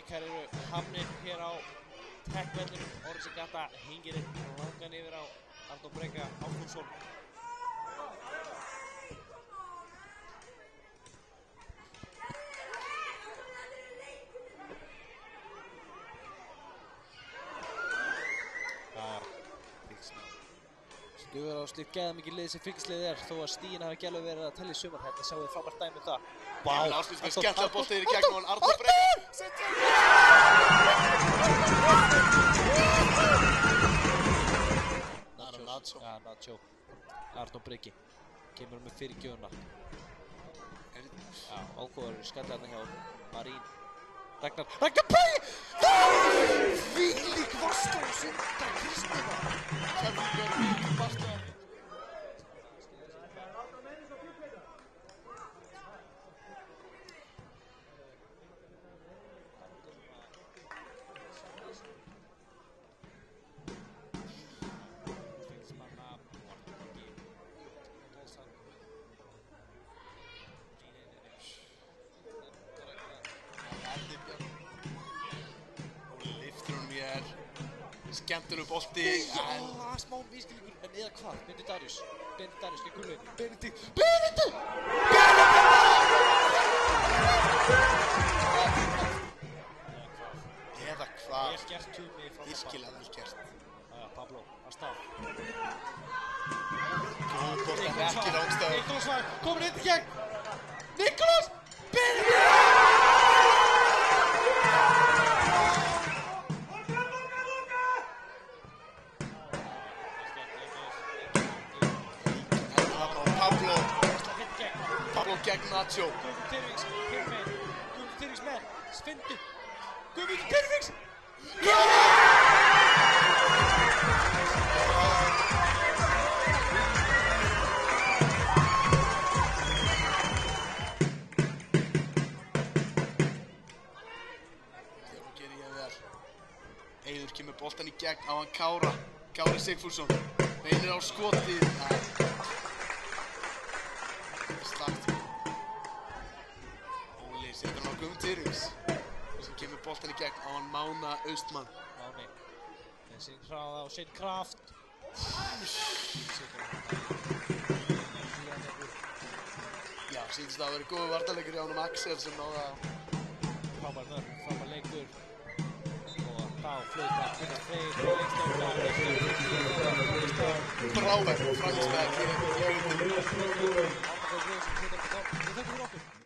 Blikar eru hafnir hér á Tech-vellinum. Orsi Gata hengir langan yfir á Arnór Breki Ártúnsson. Dugar á slíkt gæðamikið lið sem fylgisliðið þó að stigin hafi ekki alveg verið að tella í sumar. Hérna sjáum við frábært dæmi það. Vá! Ástíð með skemmtilega bolti í gegn og Arnór Breki. Nacho. Ja, Nacho. Arnór Breki kemur með fyrirgjöfuna. Já, ákváður skallið hérna hjá Marín. Ragnar Breki! Þvílík varsla og Sindra Kristína. Þvílík varsla. Skemmtilegur bolti, smá miskilningur, en eða hvað? Benedikt Darius gegn Gunnlaug. Benedikt! Eða hvað? Vel gert Tumi frá Virkilega vel gert. Jæja, Pablo, að stað. Góð bolti, en ekki rángstæður. Nikolás var komin inn í gegn. Nikolás! Benedikt! Pablo gegn Nacho. Guðmundur Tyrfings, hinmein. Guðmundur Tyrfings menn. Svindu. Guðmundur Tyrfings! Nú gerir ég vel. Eiður kemur boltan í gegn á hann Kára. Kári Sigfússon. Beinir á skotið. Slagt. Óli setur hann á Guðmundur Tyrfings. Sem kemur boltan í gegn á hann Mána Austmann. Máni. Með sinn hraða og sinn kraft. Já, sýnst það að vera góður varnarleikur hjá honum Axel sem náði að Frábær mörk, frábær leikur. Og þá flauta Gunnar Freyr og leikstjórnar. frábær framistæð hér í